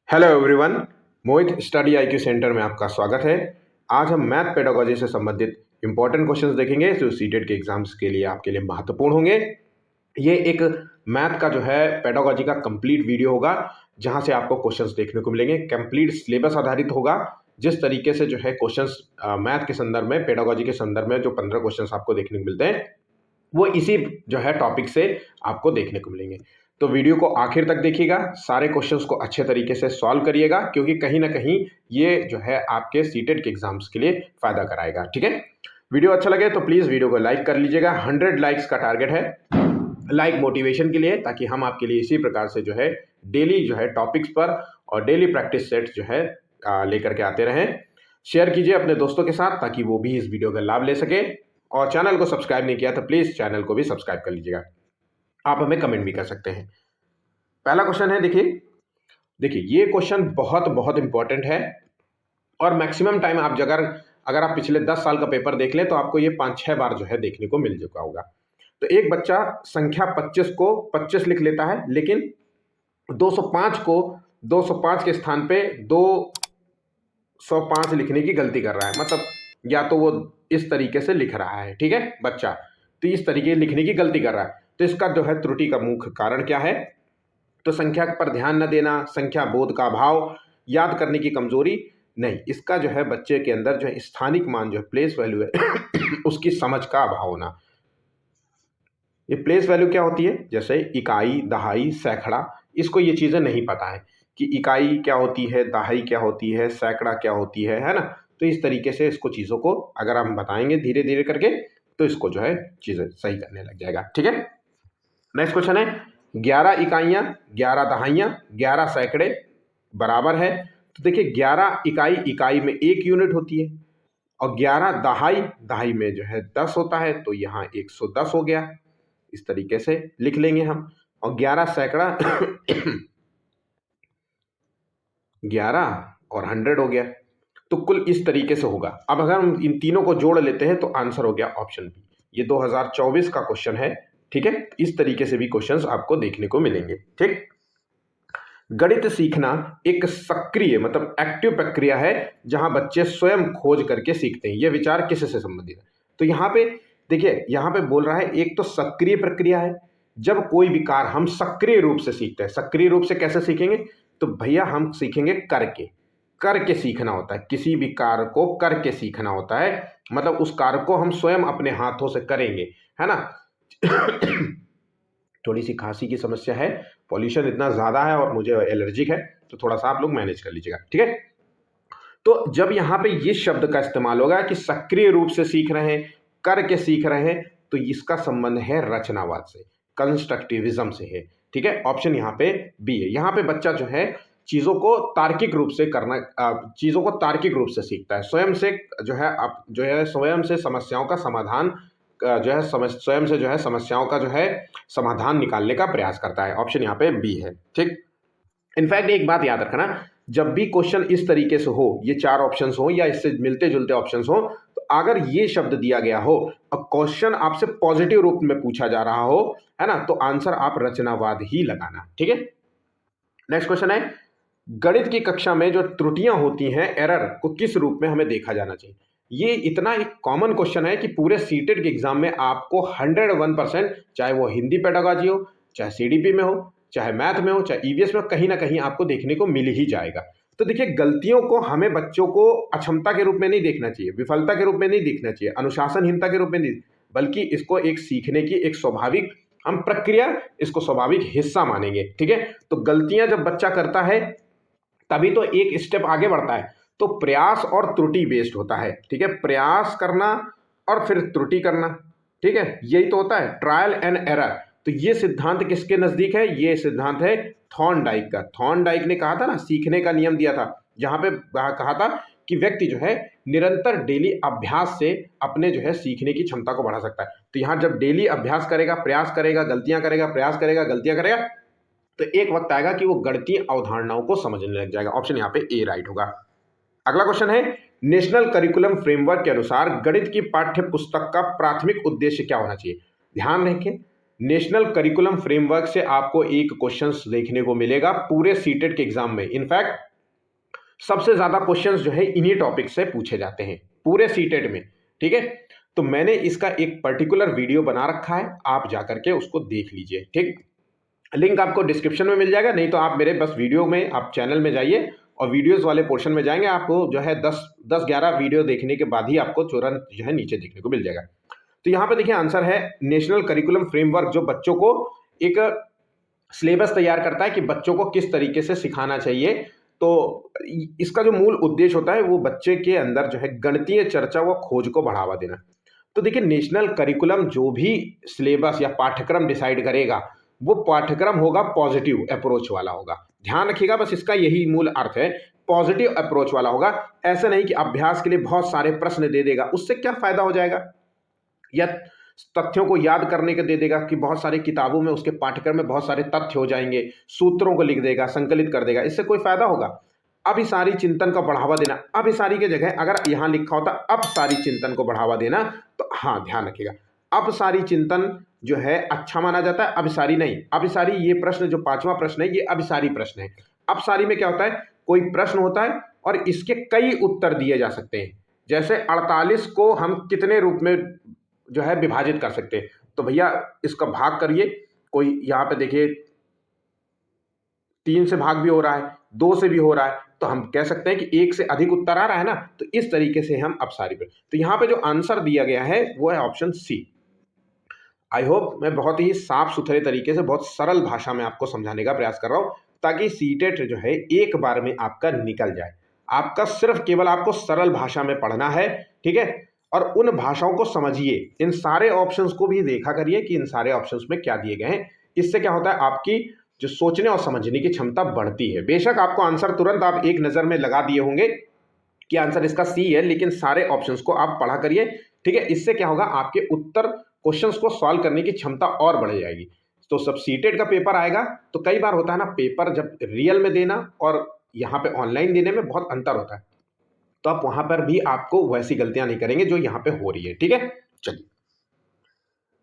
Hello everyone. Mohit study IQ centre में आपका स्वागत है। आज हम मैथ पेडागोजी से संबंधित इंपॉर्टेंट क्वेश्चंस देखेंगे जो सीटेट के एग्जाम्स के लिए आपके लिए महत्वपूर्ण होंगे। ये एक मैथ का जो है पेडागोजी का कंप्लीट वीडियो होगा जहां से आपको क्वेश्चंस देखने को मिलेंगे। कंप्लीट सिलेबस आधारित होगा। जिस तरीके से जो है क्वेश्चंस मैथ के संदर्भ में पेडागोजी के संदर्भ में जो 15 क्वेश्चंस आपको देखने को मिलते हैं वो इसी जो है टॉपिक से आपको देखने को मिलेंगे। तो वीडियो को आखिर तक देखिएगा, सारे क्वेश्चंस को अच्छे तरीके से सॉल्व करिएगा क्योंकि कहीं ना कहीं ये जो है आपके सीटेट के एग्जाम्स के लिए फायदा कराएगा। ठीक है, वीडियो अच्छा लगे तो प्लीज वीडियो को लाइक कर लीजिएगा। 100 लाइक्स का टारगेट है, लाइक मोटिवेशन के लिए, ताकि हम आपके लिए इसी प्रकार से जो है डेली जो है टॉपिक्स पर और डेली प्रैक्टिस सेट जो है लेकर के आते रहें। शेयर कीजिए अपने दोस्तों के साथ ताकि वो भी इस वीडियो का लाभ ले सके, और चैनल को सब्सक्राइब नहीं किया तो प्लीज चैनल को भी सब्सक्राइब कर लीजिएगा। आप हमें कमेंट भी कर सकते हैं। पहला क्वेश्चन है, देखिए देखिए ये क्वेश्चन बहुत बहुत इंपॉर्टेंट है और मैक्सिमम टाइम आप अगर आप पिछले 10 साल का पेपर देख लें तो आपको ये 5-6 बार जो है देखने को मिल चुका होगा। तो एक बच्चा संख्या 25 को 25 लिख लेता है, लेकिन 205 को 205 के स्थान पे 205 लिखने की गलती कर रहा है। मतलब या तो वो इस तरीके से लिख रहा है, ठीक है बच्चा, तो इस तरीके लिखने की गलती कर रहा है। तो इसका जो है त्रुटि का मुख्य कारण क्या है? तो संख्या पर ध्यान न देना, संख्या बोध का अभाव, याद करने की कमजोरी नहीं, इसका जो है बच्चे के अंदर जो है स्थानिक मान जो है प्लेस वैल्यू है उसकी समझ का अभाव होना। ये प्लेस वैल्यू क्या होती है? जैसे इकाई, दहाई, सैकड़ा, इसको ये चीजें नहीं पता है कि इकाई क्या होती है, दहाई क्या होती है, सैकड़ा क्या होती है ना। तो इस तरीके से इसको चीजों को अगर हम बताएंगे धीरे धीरे करके तो इसको जो है चीजें सही करने लग जाएगा। ठीक है, नेक्स्ट क्वेश्चन है, 11 इकाइयां, 11 दहाइयां, 11 सैकड़े बराबर है। तो देखिए 11 इकाई में 1 यूनिट होती है और 11 दहाई, दहाई में जो है 10 होता है, तो यहाँ 110 हो गया। इस तरीके से लिख लेंगे हम। और 11 सैकड़ा 11 और 100 हो गया। तो कुल इस तरीके से होगा। अब अगर हम इन तीनों को जोड़ लेते हैं तो आंसर हो गया ऑप्शन बी। ये 2024 का क्वेश्चन है। ठीक है, इस तरीके से भी क्वेश्चंस आपको देखने को मिलेंगे। ठीक, गणित सीखना एक सक्रिय मतलब एक्टिव प्रक्रिया है जहां बच्चे स्वयं खोज करके सीखते हैं। यह विचार किससे संबंधित है? तो यहाँ पे देखिए, यहाँ पे बोल रहा है एक तो सक्रिय प्रक्रिया है, जब कोई भी कार्य हम सक्रिय रूप से सीखते हैं। सक्रिय रूप से कैसे सीखेंगे? तो भैया हम सीखेंगे करके, करके सीखना होता है। किसी भी कार्य को करके सीखना होता है, मतलब उस कार्य को हम स्वयं अपने हाथों से करेंगे, है ना। थोड़ी सी खांसी की समस्या है, पॉल्यूशन इतना ज्यादा है और मुझे एलर्जिक है, तो थोड़ा सा आप लोग मैनेज कर लीजिएगा। ठीक है, तो जब यहां पे ये शब्द का इस्तेमाल होगा कि सक्रिय रूप से सीख रहे हैं, करके सीख रहे हैं, तो इसका संबंध है रचनावाद से, कंस्ट्रक्टिविज्म से है। ठीक है, ऑप्शन यहाँ पे बी है। यहाँ पे बच्चा जो है चीजों को तार्किक रूप से करना, चीजों को तार्किक रूप से सीखता है, स्वयं से जो है स्वयं से समस्याओं का समाधान जो है स्वयं से जो है समस्याओं का जो है समाधान निकालने का प्रयास करता है। ऑप्शन यहाँ पे बी है। ठीक, इनफैक्ट एक बात याद रखना, जब भी क्वेश्चन इस तरीके से हो, ये 4 ऑप्शंस हो या इससे मिलते जुलते ऑप्शंस हो, तो अगर ये शब्द दिया गया हो और क्वेश्चन आपसे पॉजिटिव रूप में पूछा जा रहा हो, है ना, तो आंसर आप रचनावाद ही लगाना। ठीक है, नेक्स्ट क्वेश्चन है, गणित की कक्षा में जो त्रुटियां होती हैं, एरर को किस रूप में हमें देखा जाना चाहिए? ये इतना एक कॉमन क्वेश्चन है कि पूरे सीटेट के एग्जाम में आपको 101%, चाहे वो हिंदी पेडागोजी हो, चाहे सीडीपी में हो, चाहे मैथ में हो, चाहे ईवीएस में हो, कहीं ना कहीं आपको देखने को मिल ही जाएगा। तो देखिए, गलतियों को हमें बच्चों को अक्षमता के रूप में नहीं देखना चाहिए, विफलता के रूप में नहीं देखना चाहिए, अनुशासनहीनता के रूप में नहीं, बल्कि इसको एक सीखने की एक स्वाभाविक हम प्रक्रिया, इसको स्वाभाविक हिस्सा मानेंगे। ठीक है, तो गलतियां जब बच्चा करता है तभी तो एक स्टेप आगे बढ़ता है। तो प्रयास और त्रुटि बेस्ड होता है। ठीक है, प्रयास करना और फिर त्रुटि करना, ठीक है, यही तो होता है ट्रायल एंड एरर। तो ये सिद्धांत किसके नजदीक है? ये सिद्धांत है थॉर्नडाइक का। थॉर्नडाइक ने कहा था ना, सीखने का नियम दिया था, जहां पे कहा था कि व्यक्ति जो है निरंतर डेली अभ्यास से अपने जो है सीखने की क्षमता को बढ़ा सकता है। तो यहां जब डेली अभ्यास करेगा, प्रयास करेगा, गलतियां करेगा, प्रयास करेगा, गलतियां करेगा, तो एक वक्त आएगा कि वो गणितीय अवधारणाओं को समझने लग जाएगा। ऑप्शन यहाँ पे ए राइट होगा। अगला क्वेश्चन है, नेशनल करिकुलम फ्रेमवर्क के अनुसार गणित की पाठ्य पुस्तक का प्राथमिक उद्देश्य क्या होना चाहिए? ध्यान रखें, नेशनल करिकुलम फ्रेमवर्क से आपको एक क्वेश्चन देखने को मिलेगा पूरे सीटेट के एग्जाम में। इनफैक्ट सबसे ज्यादा क्वेश्चंस जो है इन्हीं टॉपिक से पूछे जाते हैं पूरे सीटेट में, ठीक है। तो मैंने इसका एक पर्टिकुलर वीडियो बना रखा है, आप जाकर के उसको देख लीजिए, ठीक। लिंक आपको डिस्क्रिप्शन में मिल जाएगा, नहीं तो आप मेरे बस वीडियो में आप चैनल में जाइए और वीडियोस वाले पोर्शन में जाएंगे, आपको जो है 10-11 वीडियो देखने के बाद ही आपको तुरंत जो है नीचे देखने को मिल जाएगा। तो यहाँ पे देखिए आंसर है नेशनल करिकुलम फ्रेमवर्क, जो बच्चों को एक सिलेबस तैयार करता है कि बच्चों को किस तरीके से सिखाना चाहिए। तो इसका जो मूल उद्देश्य होता है वो बच्चे के अंदर जो है गणितीय चर्चा व खोज को बढ़ावा देना। तो देखिए नेशनल करिकुलम जो भी सिलेबस या पाठ्यक्रम डिसाइड करेगा वो पाठ्यक्रम होगा पॉजिटिव अप्रोच वाला होगा, ध्यान रखिएगा, बस इसका यही मूल अर्थ है, पॉजिटिव अप्रोच वाला होगा। ऐसा नहीं कि अभ्यास के लिए बहुत सारे प्रश्न दे देगा, उससे क्या फायदा हो जाएगा, या तथ्यों को याद करने के दे देगा कि बहुत सारी किताबों में उसके पाठ्यक्रम में बहुत सारे तथ्य हो जाएंगे, सूत्रों को लिख देगा, संकलित कर देगा, इससे कोई फायदा होगा। अभिसारी चिंतन का बढ़ावा देना, अभिसारी की जगह अगर यहां लिखा होता अपसारी चिंतन को बढ़ावा देना, तो हाँ ध्यान रखिएगा, अपसारी चिंतन जो है अच्छा माना जाता है, अभिसारी नहीं। अभिसारी ये प्रश्न जो 5वां प्रश्न है ये अभिसारी प्रश्न है। अपसारी में क्या होता है, कोई प्रश्न होता है और इसके कई उत्तर दिए जा सकते हैं। जैसे 48 को हम कितने रूप में जो है विभाजित कर सकते हैं, तो भैया इसका भाग करिए, कोई यहाँ पे देखिए 3 से भाग भी हो रहा है, 2 से भी हो रहा है, तो हम कह सकते हैं कि 1 से अधिक उत्तर आ रहा है ना, तो इस तरीके से हम अपसारी पर। तो यहाँ पे जो आंसर दिया गया है वो है ऑप्शन सी। आई होप मैं बहुत ही साफ सुथरे तरीके से बहुत सरल भाषा में आपको समझाने का प्रयास कर रहा हूं, ताकि सीटेट जो है एक बार में आपका निकल जाए। आपका सिर्फ केवल आपको सरल भाषा में पढ़ना है, ठीक है, और उन भाषाओं को समझिए, इन सारे ऑप्शंस को भी देखा करिए कि इन सारे ऑप्शंस में क्या दिए गए हैं। इससे क्या होता है, आपकी जो सोचने और समझने की क्षमता बढ़ती है। बेशक आपको आंसर तुरंत आप एक नजर में लगा दिए होंगे कि आंसर इसका सी है, लेकिन सारे ऑप्शंस को आप पढ़ा करिए, ठीक है। इससे क्या होगा, आपके उत्तर क्वेश्चंस को सॉल्व करने की क्षमता और बढ़ जाएगी। तो सब सीटेट का पेपर आएगा तो कई बार होता है ना, पेपर जब रियल में देना और यहाँ पे ऑनलाइन देने में बहुत अंतर होता है, तो आप वहां पर भी आपको वैसी गलतियां नहीं करेंगे जो यहाँ पे हो रही है, ठीक है। चलिए,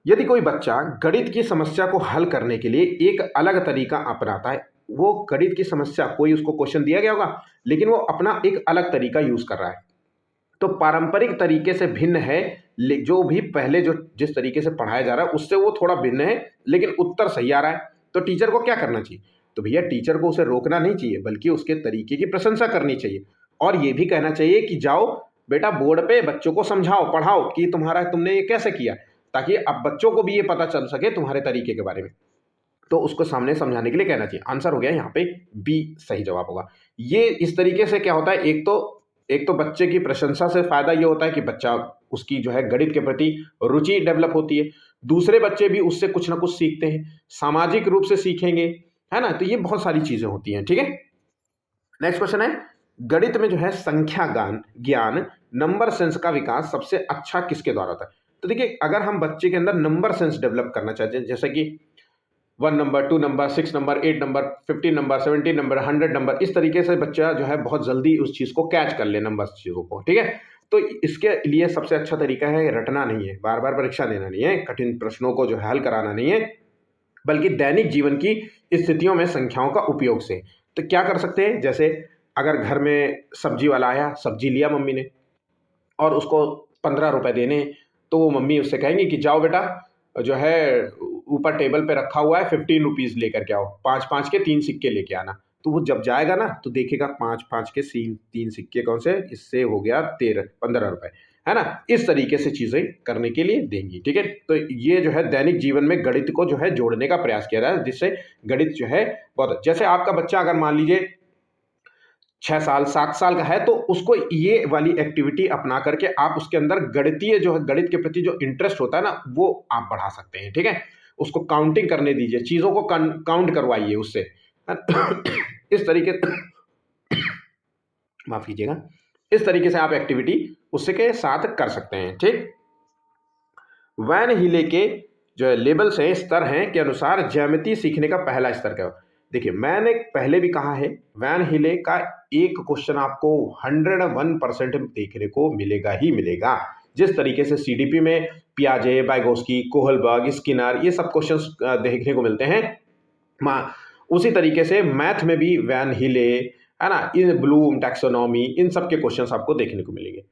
यदि कोई बच्चा गणित की समस्या को हल करने के लिए एक अलग तरीका अपनाता है, वो गणित की समस्या कोई उसको क्वेश्चन दिया गया होगा लेकिन वो अपना एक अलग तरीका यूज कर रहा है, तो पारंपरिक तरीके से भिन्न है, जो भी पहले जो जिस तरीके से पढ़ाया जा रहा है उससे वो थोड़ा भिन्न है, लेकिन उत्तर सही आ रहा है, तो टीचर को क्या करना चाहिए, तो भैया टीचर को उसे रोकना नहीं चाहिए बल्कि उसके तरीके की प्रशंसा करनी चाहिए, और ये भी कहना चाहिए कि जाओ बेटा बोर्ड पे बच्चों को समझाओ पढ़ाओ कि तुमने ये कैसे किया, ताकि अब बच्चों को भी ये पता चल सके तुम्हारे तरीके के बारे में। तो उसको सामने समझाने के लिए कहना चाहिए। आंसर हो गया यहाँ पे बी सही जवाब होगा। ये इस तरीके से क्या होता है, एक तो बच्चे की प्रशंसा से फायदा ये होता है कि बच्चा उसकी जो है गणित के प्रति रुचि डेवलप होती है, दूसरे बच्चे भी उससे कुछ ना कुछ सीखते हैं, सामाजिक रूप से सीखेंगे, है ना, तो ये बहुत सारी चीजें होती हैं, ठीक है। नेक्स्ट क्वेश्चन है, गणित में जो है संख्या ज्ञान नंबर सेंस का विकास सबसे अच्छा किसके द्वारा होता है। तो देखिए अगर हम बच्चे के अंदर नंबर सेंस डेवलप करना चाहते हैं, जैसे कि 1 number, 2 number, 6 number, 8 number, 15 number, 17 number, 100 number, इस तरीके से बच्चा जो है बहुत जल्दी उस चीज को कैच कर ले, नंबर चीजों को, ठीक है। तो इसके लिए सबसे अच्छा तरीका है रटना नहीं है, बार बार परीक्षा देना नहीं है, कठिन प्रश्नों को जो है हल कराना नहीं है, बल्कि दैनिक जीवन की स्थितियों में संख्याओं का उपयोग से। तो क्या कर सकते हैं, जैसे अगर घर में सब्जी वाला आया, सब्जी लिया मम्मी ने और उसको 15 रुपए देने, तो वो मम्मी उससे कहेंगी कि जाओ बेटा जो है ऊपर टेबल पे रखा हुआ है 15 रुपीज लेकर के आओ, 5-5 के 3 सिक्के लेके आना। तो वो जब जाएगा ना तो देखेगा 5-5 के 3 सिक्के कौन से, इससे हो गया 15 रुपए, है ना। इस तरीके से चीजें करने के लिए देंगी, ठीक है। तो ये जो है दैनिक जीवन में गणित को जो है जोड़ने का प्रयास किया रहा है, जिससे गणित जो है बहुत, जैसे आपका बच्चा अगर मान लीजिए 6 साल 7 साल का है, तो उसको ये वाली एक्टिविटी अपना करके आप उसके अंदर गणितीय जो है गणित के प्रति जो इंटरेस्ट होता है ना वो आप बढ़ा सकते हैं, ठीक है। उसको काउंटिंग करने दीजिए, चीजों को काउंट करवाइए उससे, इस तरीके माफ कीजिएगा, इस तरीके से आप एक्टिविटी उससे के साथ कर सकते हैं, ठीक। वैन हीले के जो है लेबल्स हैं, स्तर हैं के अनुसार ज्यामिति सीखने का पहला स्तर क्या है। देखिए मैंने पहले भी कहा है, वैन हीले का एक क्वेश्चन आपको 101% देखने को मिलेगा ही मिलेगा। जिस तरीके से सीडीपी में पियाजे, वाइगोस्की, कोहलबर्ग, स्किनर, ये सब क्वेश्चंस देखने को मिलते हैं। उसी तरीके से मैथ में भी वैन हिले, है ना, इन ब्लूम टैक्सोनॉमी, इन सब के क्वेश्चंस आपको देखने को मिलेंगे।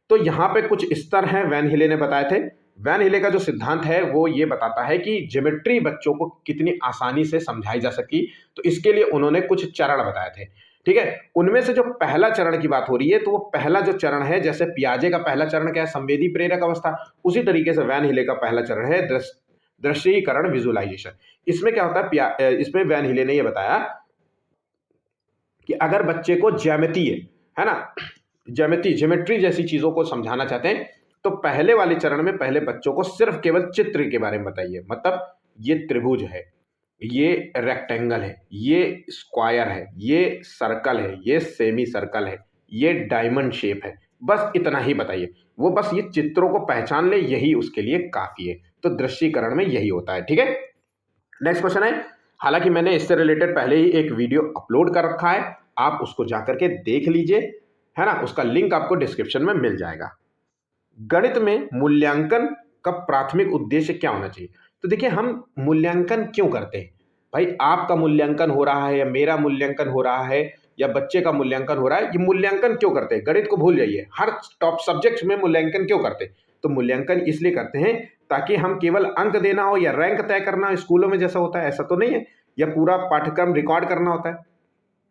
तो यहाँ पे कुछ स्तर हैं वैन हिले ने बताए थे। वैन हिले का जो सिद्धांत है वो ये बताता है कि ज्योमेट्री बच्चों को कितनी आसानी से समझाई जा सकी, तो इसके लिए उन्होंने कुछ चरण बताए थे। ठीक है, उनमें से जो पहला चरण की बात हो रही है, तो वो पहला जो चरण है, जैसे पियाजे का पहला चरण क्या है, संवेदी प्रेरक अवस्था, उसी तरीके से वैन हिले का पहला चरण है दृश्यीकरण, विजुअलाइजेशन। इसमें क्या होता है, इसमें वैन हिले ने यह बताया कि अगर बच्चे को ज्यामितीय, है ना, ज्योमेट्री जैसी चीजों को समझाना चाहते हैं, तो पहले वाले चरण में पहले बच्चों को सिर्फ केवल चित्र के बारे में बताइए। मतलब ये त्रिभुज है, ये रेक्टेंगल है, ये स्क्वायर है, ये सर्कल है, ये सेमी सर्कल है, ये डायमंड शेप है, बस इतना ही बताइए। वो बस ये चित्रों को पहचान ले, यही उसके लिए काफी है। तो दृश्यीकरण में यही होता है। ठीक है, नेक्स्ट क्वेश्चन है, हालांकि मैंने इससे रिलेटेड पहले ही एक वीडियो अपलोड कर रखा है, आप उसको जाकर के देख लीजिए, है ना, उसका लिंक आपको डिस्क्रिप्शन में मिल जाएगा। गणित में मूल्यांकन का प्राथमिक उद्देश्य क्या होना चाहिए? तो देखिए, हम मूल्यांकन क्यों करते हैं भाई? आपका मूल्यांकन हो रहा है या मेरा मूल्यांकन हो रहा है या बच्चे का मूल्यांकन हो रहा है, ये मूल्यांकन क्यों करते हैं? गणित को भूल जाइए, हर टॉप सब्जेक्ट में मूल्यांकन क्यों करते हैं? तो मूल्यांकन इसलिए करते हैं ताकि हम केवल अंक देना हो या रैंक तय करना, स्कूलों में जैसा होता है ऐसा तो नहीं है, या पूरा पाठ्यक्रम रिकॉर्ड करना होता है,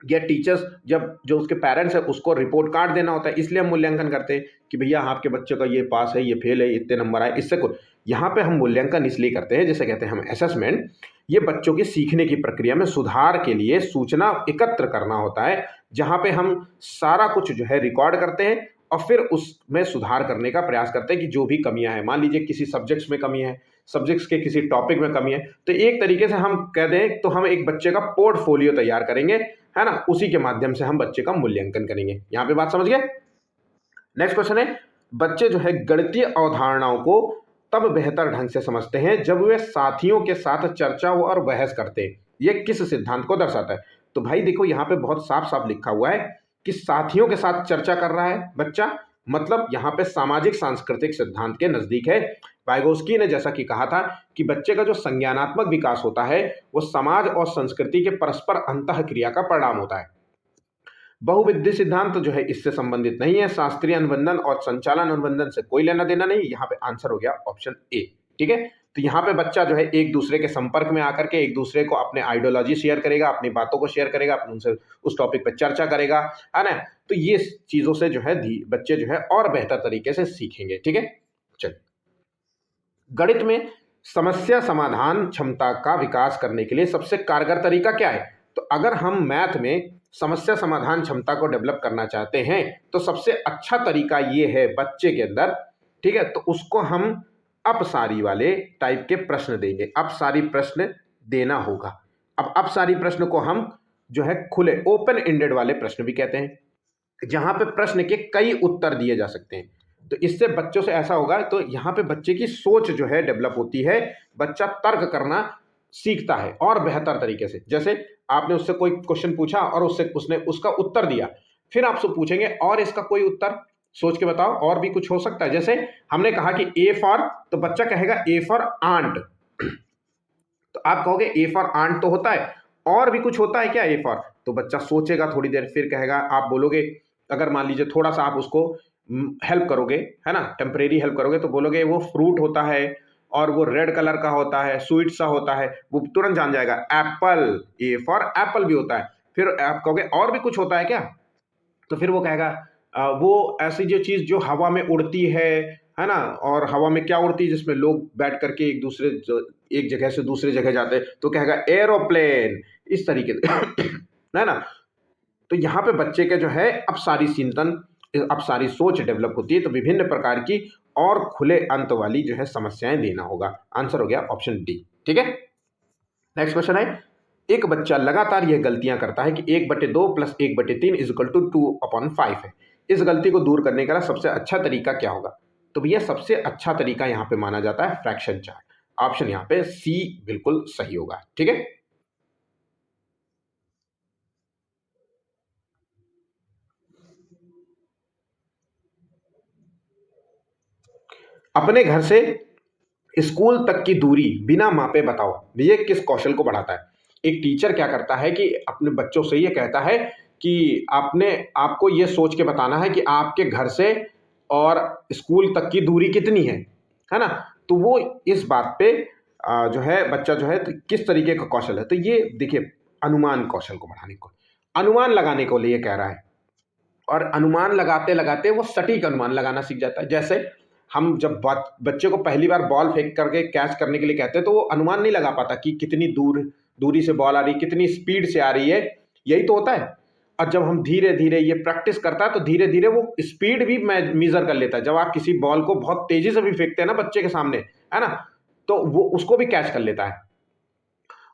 या टीचर्स जब जो उसके पेरेंट्स है उसको रिपोर्ट कार्ड देना होता है, इसलिए हम मूल्यांकन करते हैं कि भैया आपके बच्चे का ये पास है, ये फेल है, इतने नंबर आए, इससे को यहाँ पे हम मूल्यांकन इसलिए करते हैं, जैसे कहते हैं हम असेसमेंट, ये बच्चों की सीखने की प्रक्रिया में सुधार के लिए सूचना एकत्र करना होता है, जहाँ पे हम सारा कुछ जो है रिकॉर्ड करते हैं और फिर उसमें सुधार करने का प्रयास करते हैं कि जो भी कमियां हैं, मान लीजिए किसी सब्जेक्ट्स में कमी है, सब्जेक्ट्स के किसी टॉपिक में कमी है, तो एक तरीके से हम कह दें तो हम एक बच्चे का पोर्टफोलियो तैयार करेंगे, है ना, उसी के माध्यम से हम बच्चे का मूल्यांकन करेंगे। यहां पे बात समझ गए? नेक्स्ट क्वेश्चन है, बच्चे जो है गणितीय अवधारणाओं को तब बेहतर ढंग से समझते हैं जब वे साथियों के साथ चर्चा और बहस करते हैं। यह किस सिद्धांत को दर्शाता है? तो भाई देखो, यहाँ पे बहुत साफ साफ लिखा हुआ है कि साथियों के साथ चर्चा कर रहा है बच्चा, मतलब यहाँ पे सामाजिक सांस्कृतिक सिद्धांत के नजदीक है। वाइगोस्की ने जैसा कि कहा था कि बच्चे का जो संज्ञानात्मक विकास होता है वो समाज और संस्कृति के परस्पर अंतःक्रिया का परिणाम होता है। बहुविधि सिद्धांत तो जो है इससे संबंधित नहीं है, शास्त्रीय अनुबंधन और संचालन अनुबंधन से कोई लेना देना नहीं। यहाँ पे आंसर हो गया ऑप्शन ए। ठीक है, तो यहाँ पे बच्चा जो है एक दूसरे के संपर्क में आकर के एक दूसरे को अपने आइडियोलॉजी शेयर करेगा, अपनी बातों को शेयर करेगा, अपन उनसे उस टॉपिक पर चर्चा करेगा, है ना। तो ये चीजों से जो है बच्चे जो है और बेहतर तरीके से सीखेंगे। ठीक है, चलिए, गणित में समस्या समाधान क्षमता का विकास करने के लिए सबसे कारगर तरीका क्या है? तो अगर हम मैथ में समस्या समाधान क्षमता को डेवलप करना चाहते हैं तो सबसे अच्छा तरीका ये है बच्चे के अंदर, ठीक है, तो उसको हम अपसारी वाले टाइप के प्रश्न देंगे, अपसारी प्रश्न देना होगा। अब अपसारी प्रश्न को हम जो है खुले ओपन एंडेड वाले प्रश्न भी कहते हैं, जहां पे प्रश्न के कई उत्तर दिए जा सकते हैं। तो इससे बच्चों से ऐसा होगा, तो यहाँ पे बच्चे की सोच जो है डेवलप होती है, बच्चा तर्क करना सीखता है और बेहतर तरीके से। जैसे आपने उससे कोई क्वेश्चन पूछा और उसने उसका उत्तर दिया, फिर आपसे पूछेंगे और इसका कोई उत्तर सोच के बताओ, और भी कुछ हो सकता है। जैसे हमने कहा कि ए फॉर, तो बच्चा कहेगा ए फॉर आंट, तो आप कहोगे ए फॉर आंट तो होता है, और भी कुछ होता है क्या ए फॉर? तो बच्चा सोचेगा थोड़ी देर, फिर कहेगा, आप बोलोगे, अगर मान लीजिए थोड़ा सा आप उसको हेल्प करोगे, है ना, टेम्परेरी हेल्प करोगे, तो बोलोगे वो फ्रूट होता है और वो रेड कलर का होता है, स्वीट सा होता है, वो तुरंत जान जाएगा एप्पल, ए फॉर एप्पल भी होता है। फिर आप कहोगे और भी कुछ होता है क्या? तो फिर वो कहेगा वो ऐसी जो चीज जो हवा में उड़ती है ना, और हवा में क्या उड़ती है जिसमें लोग बैठ करके एक जगह से दूसरी जगह जाते हैं, तो कहेगा एरोप्लेन, इस तरीके से है ना। तो यहाँ पे बच्चे के जो है अब सारी सोच डेवलप होती है, तो विभिन्न प्रकार की और खुले अंत वाली जो है समस्याएं देना होगा। आंसर हो गया ऑप्शन डी। ठीक है, नेक्स्ट क्वेश्चन है, एक बच्चा लगातार यह गलतियां करता है कि 1/2 + 1/3 = 2/5 है, इस गलती को दूर करने का सबसे अच्छा तरीका क्या होगा? तो भैया सबसे अच्छा तरीका यहाँ पे माना जाता है फ्रैक्शन चार्ट। ऑप्शन यहाँ पे सी बिल्कुल सही होगा। ठीक है, अपने घर से स्कूल तक की दूरी बिना मापे बताओ, ये किस कौशल को बढ़ाता है? एक टीचर क्या करता है कि अपने बच्चों से ये कहता है कि आपको ये सोच के बताना है कि आपके घर से और स्कूल तक की दूरी कितनी है ना? तो वो इस बात पे जो है बच्चा जो है तो किस तरीके का कौशल है, तो ये देखिए अनुमान कौशल को बढ़ाने को, अनुमान लगाने को लिए कह रहा है। और अनुमान लगाते-लगाते वो सटीक अनुमान लगाना सीख जाता है। जैसे हम जब बच्चे को पहली बार बॉल फेंक करके कैच करने के लिए कहते हैं, तो वो अनुमान नहीं लगा पाता कि कितनी दूरी से बॉल आ रही है, कितनी स्पीड से आ रही है, यही तो होता है। और जब हम धीरे-धीरे ये प्रैक्टिस करता है, तो धीरे-धीरे वो स्पीड भी मेज़र कर लेता है। जब आप किसी बॉल को बहुत तेज़ी से भी फेंकते हैं ना बच्चे के सामने, है ना? तो वो उसको भी कैच कर लेता है।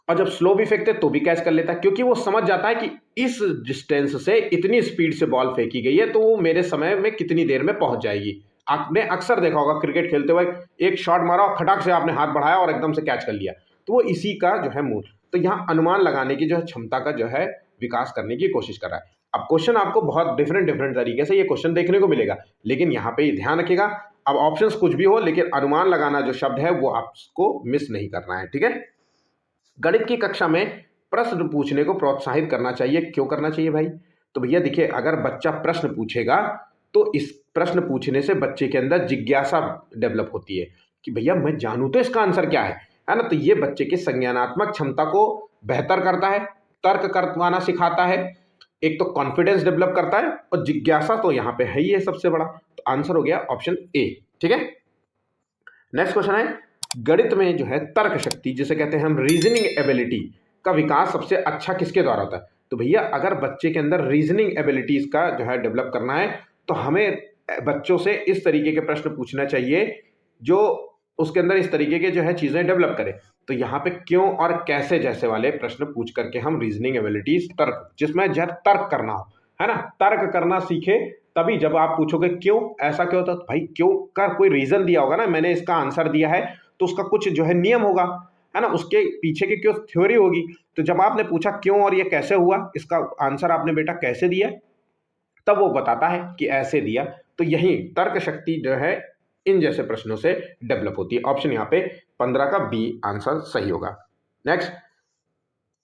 और जब स्लो भी फेंकते तो भी कैच कर लेता है, क्योंकि वो समझ जाता है कि इस डिस्टेंस से इतनी स्पीड से बॉल फेंकी गई है, तो वो मेरे समय में कितनी देर में पहुंच जाएगी। आपने अक्सर देखा होगा क्रिकेट खेलते हुए, एक शॉट मारा और खटाक से आपने हाथ बढ़ाया और एकदम से कैच कर लिया, तो वो इसी का जो है मूल। तो यहाँ अनुमान लगाने की जो है क्षमता का जो है विकास करने की कोशिश कर रहा है। अब क्वेश्चन आपको बहुत डिफरेंट डिफरेंट तरीके से ये क्वेश्चन देखने को मिलेगा, लेकिन यहाँ पे ध्यान रखिएगा, अब ऑप्शंस कुछ भी हो, लेकिन अनुमान लगाना जो शब्द है वो आपको मिस नहीं करना है, ठीक है? गणित की कक्षा में प्रश्न पूछने को प्रोत्साहित करना चाहिए। क्यों करना चाहिए भाई? तो भैया देखिए, अगर बच्चा प्रश्न पूछेगा तो इस प्रश्न पूछने से बच्चे के अंदर जिज्ञासा डेवलप होती है कि भैया मैं जानूं तो इसका आंसर क्या है ना? तो ये बच्चे की संज्ञानात्मक क्षमता को बेहतर करता है, तर्क करवाना सिखाता है, एक तो कॉन्फिडेंस डेवलप करता है, और जिज्ञासा तो यहाँ पे है ही है सबसे बड़ा। तो आंसर हो गया ऑप्शन ए, ठीक है। नेक्स्ट क्वेश्चन है, गणित में जो है तर्क शक्ति जिसे कहते हैं हम रीजनिंग एबिलिटी का विकास सबसे अच्छा किसके द्वारा होता है? तो भैया अगर बच्चे के अंदर रीजनिंग एबिलिटीज का जो है डेवलप करना है, तो हमें बच्चों से इस तरीके के प्रश्न पूछना चाहिए जो उसके अंदर इस तरीके के जो है चीजें डेवलप करें। तो यहाँ पे क्यों और कैसे जैसे वाले प्रश्न पूछ करके हम रीजनिंग एबिलिटीज, तर्क, जिसमें जो है तर्क करना हो, है ना, तर्क करना सीखे, तभी जब आप पूछोगे क्यों, ऐसा क्यों होता है, तो भाई क्यों का कोई रीजन दिया होगा ना, मैंने इसका आंसर दिया है तो उसका कुछ जो है नियम होगा, है ना, उसके पीछे की क्यों थ्योरी होगी। तो जब आपने पूछा क्यों और ये कैसे हुआ, इसका आंसर आपने बेटा कैसे दिया, तब वो बताता है कि ऐसे दिया। तो यही तर्क शक्ति जो है इन जैसे प्रश्नों से डेवलप होती है। ऑप्शन यहाँ पे 15 का बी आंसर सही होगा। नेक्स्ट,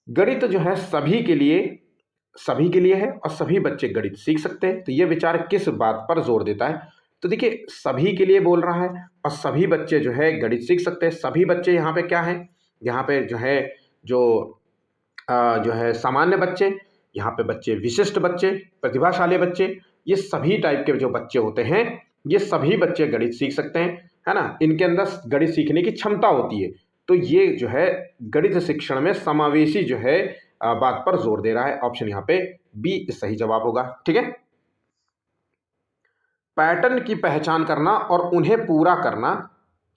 गणित जो है सभी के लिए है और सभी बच्चे गणित सीख सकते हैं। तो ये विचार किस बात पर जोर देता है? तो देखिए सभी के लिए बोल रहा है और सभी बच्चे जो है गणित सीख सकते हैं। सभी बच्चे यहाँ पे क्या है, यहाँ पे जो है जो है सामान्य बच्चे, यहाँ पे बच्चे विशिष्ट बच्चे, प्रतिभाशाली बच्चे, ये सभी टाइप के जो बच्चे होते हैं, ये सभी बच्चे गणित सीख सकते हैं, है ना, इनके अंदर गणित सीखने की क्षमता होती है। तो ये जो है गणित शिक्षण में समावेशी जो है बात पर जोर दे रहा है। ऑप्शन यहाँ पे बी सही जवाब होगा, ठीक है। पैटर्न की पहचान करना और उन्हें पूरा करना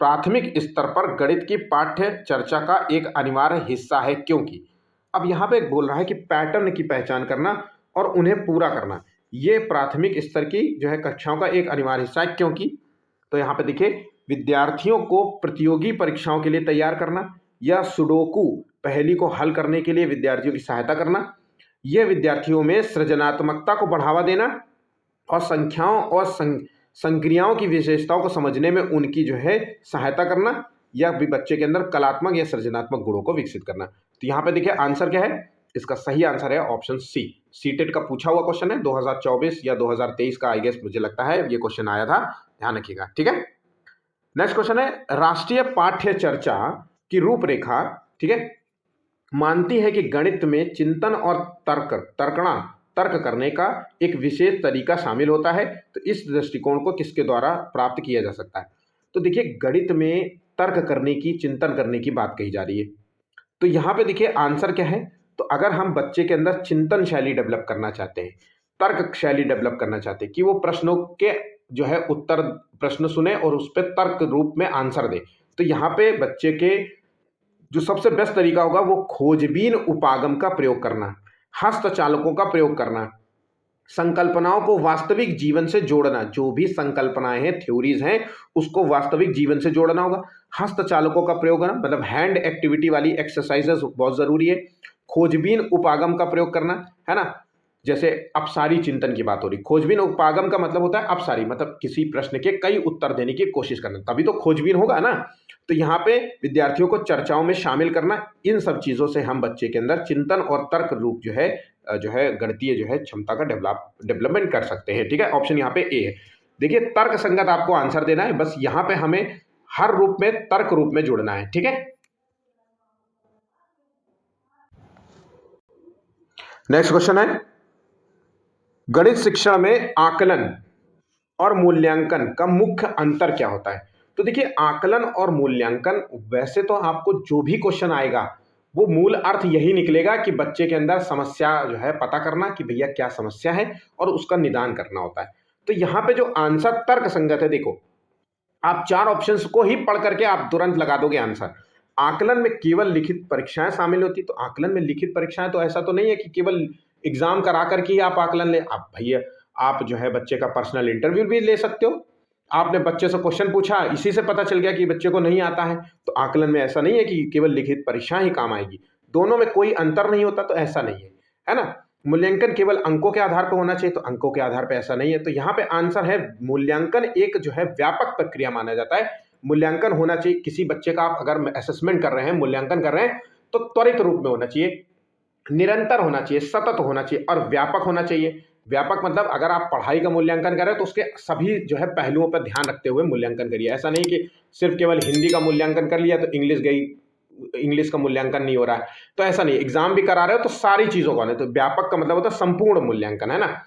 प्राथमिक स्तर पर गणित की पाठ्य चर्चा का एक अनिवार्य हिस्सा है, क्योंकि अब यहाँ पे बोल रहा है कि पैटर्न की पहचान करना और उन्हें पूरा करना ये प्राथमिक स्तर की जो है कक्षाओं का एक अनिवार्य हिस्सा है, क्योंकि तो यहाँ पे देखिए विद्यार्थियों को प्रतियोगी परीक्षाओं के लिए तैयार करना या सुडोकू पहेली को हल करने के लिए विद्यार्थियों की सहायता करना, यह विद्यार्थियों में सृजनात्मकता को बढ़ावा देना और संख्याओं और संक्रियाओं की विशेषताओं को समझने में उनकी जो है सहायता करना, या भी बच्चे के अंदर कलात्मक या सृजनात्मक गुणों को विकसित करना। तो यहाँ पे देखिए आंसर क्या है, इसका सही आंसर है ऑप्शन सी। सीटेट का पूछा हुआ क्वेश्चन है, 2024 या 2023 का आई गेस मुझे लगता है ये क्वेश्चन आया था, ध्यान रखिएगा, ठीक है। नेक्स्ट क्वेश्चन है, राष्ट्रीय पाठ्य चर्चा की रूपरेखा, ठीक है, मानती है कि गणित में चिंतन और तर्क करने का एक विशेष तरीका शामिल होता है। तो इस दृष्टिकोण को किसके द्वारा प्राप्त किया जा सकता है? तो देखिए गणित में तर्क करने की, चिंतन करने की बात कही जा रही है। तो यहाँ पे देखिए आंसर क्या है, तो अगर हम बच्चे के अंदर चिंतन शैली डेवलप करना चाहते हैं, तर्क शैली डेवलप करना चाहते हैं कि वो प्रश्नों के जो है उत्तर, प्रश्न सुने और उस पर तर्क रूप में आंसर दे, तो यहाँ पे बच्चे के जो सबसे बेस्ट तरीका होगा वो खोजबीन उपागम का प्रयोग करना, हस्तचालकों का प्रयोग करना, संकल्पनाओं को वास्तविक जीवन से जोड़ना, जो भी संकल्पनाएं हैं, थ्योरीज हैं, उसको वास्तविक जीवन से जोड़ना होगा। हस्तचालकों का प्रयोग करना मतलब हैंड एक्टिविटी वाली एक्सरसाइजेस बहुत जरूरी है। खोजबीन उपागम का प्रयोग करना, है ना, जैसे अपसारी चिंतन की बात हो रही, खोजबीन उपागम का मतलब होता है अपसारी, मतलब किसी प्रश्न के कई उत्तर देने की कोशिश करना, तभी तो खोजबीन होगा ना। तो यहाँ पे विद्यार्थियों को चर्चाओं में शामिल करना, इन सब चीज़ों से हम बच्चे के अंदर चिंतन और तर्क रूप जो है गणितीय जो है क्षमता का डेवलपमेंट कर सकते हैं। ठीक है, ऑप्शन यहाँ पे ए है। देखिए तर्क संगत आपको आंसर देना है, बस यहाँ पे हमें हर रूप में तर्क रूप में जुड़ना है। ठीक है, नेक्स्ट क्वेश्चन है, गणित शिक्षण में आकलन और मूल्यांकन का मुख्य अंतर क्या होता है। तो देखिए आकलन और मूल्यांकन, वैसे तो आपको जो भी क्वेश्चन आएगा वो मूल अर्थ यही निकलेगा कि बच्चे के अंदर समस्या जो है पता करना कि भैया क्या समस्या है और उसका निदान करना होता है। तो यहाँ पे जो आंसर तर्क संगत है, देखो आप चार ऑप्शंस को ही पढ़ करके आप तुरंत लगा दोगे आंसर। आकलन में केवल लिखित परीक्षाएं शामिल होती, तो आकलन में लिखित परीक्षाएं, तो ऐसा तो नहीं है कि केवल एग्जाम करा करके ही आप आकलन ले, आप भैया आप जो है बच्चे का पर्सनल इंटरव्यू भी ले सकते हो। आपने बच्चे से क्वेश्चन पूछा, इसी से पता चल गया कि बच्चे को नहीं आता है, तो आकलन में ऐसा नहीं है कि केवल लिखित परीक्षा ही काम आएगी, दोनों में कोई अंतर नहीं होता, तो ऐसा नहीं है ना। मूल्यांकन केवल अंकों के आधार पर होना चाहिए, तो अंकों के आधार पर ऐसा नहीं है। तो यहाँ पे आंसर है मूल्यांकन एक जो है व्यापक प्रक्रिया माना जाता है। मूल्यांकन होना चाहिए, किसी बच्चे का आप अगर असेसमेंट कर रहे हैं, मूल्यांकन कर रहे हैं, तो त्वरित रूप में होना चाहिए, निरंतर होना चाहिए, सतत होना चाहिए और व्यापक होना चाहिए। व्यापक मतलब अगर आप पढ़ाई का मूल्यांकन करें तो उसके सभी जो है पहलुओं पर ध्यान रखते हुए मूल्यांकन करिए। ऐसा नहीं कि सिर्फ केवल हिंदी का मूल्यांकन कर लिया तो इंग्लिश गई, इंग्लिश का मूल्यांकन नहीं हो रहा है, तो ऐसा नहीं। एग्जाम भी करा रहे हो तो सारी चीज़ों का नहीं, तो व्यापक का मतलब होता है संपूर्ण मूल्यांकन, है ना।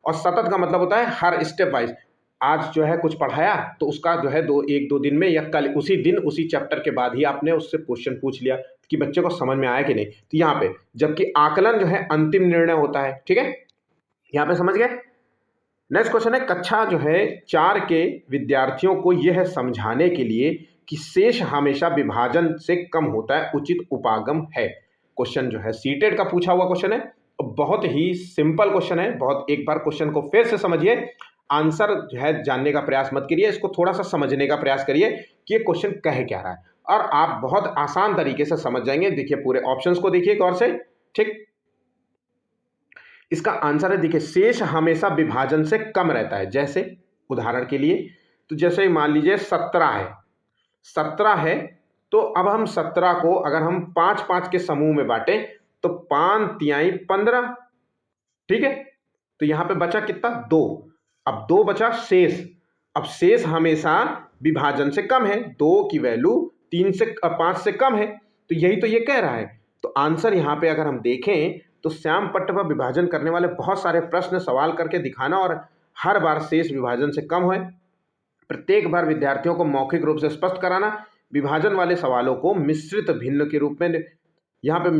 और सतत का मतलब होता है हर स्टेप वाइज, आज जो है कुछ पढ़ाया तो उसका जो है एक दो दिन में या कल उसी दिन उसी चैप्टर के बाद ही आपने उससे क्वेश्चन पूछ लिया कि बच्चे को समझ में आया कि नहीं। तो यहाँ पे जबकि आकलन जो है अंतिम निर्णय होता है। ठीक है, यहाँ पे समझ गए। नेक्स्ट क्वेश्चन है, कक्षा जो है 4 के विद्यार्थियों को यह समझाने के लिए कि शेष हमेशा विभाजन से कम होता है उचित उपागम है। क्वेश्चन जो है सीटेट का पूछा हुआ क्वेश्चन है, बहुत ही सिंपल क्वेश्चन है। बहुत, एक बार क्वेश्चन को फिर से समझिए, आंसर जो है जानने का प्रयास मत करिए, इसको थोड़ा सा समझने का प्रयास करिए कि ये क्वेश्चन कह क्या रहा है, और आप बहुत आसान तरीके से समझ जाएंगे। देखिए पूरे ऑप्शंस को देखिए गौर से। ठीक, इसका आंसर है, देखिए शेष हमेशा विभाजन से कम रहता है। जैसे उदाहरण के लिए, तो जैसे मान लीजिए 17 है, 17 है, तो अब हम 17 को अगर हम 5-5 के समूह में बांटे तो 5 तिहाई 15। ठीक है, तो यहां पे बचा कितना, 2। अब 2 बचा शेष। अब शेष हमेशा विभाजन से कम है, 2 की वैल्यू 5 से कम है, तो यही तो ये कह रहा है। तो आंसर यहां पे अगर हम देखें तो श्याम पट्ट पर विभाजन करने वाले बहुत सारे प्रश्न सवाल करके दिखाना और हर बार शेष विभाजन से कम है, प्रत्येक बार विद्यार्थियों को मौखिक रूप से स्पष्ट कराना, विभाजन वाले सवालों को मिश्रित भिन्न के रूप में, यहाँ पे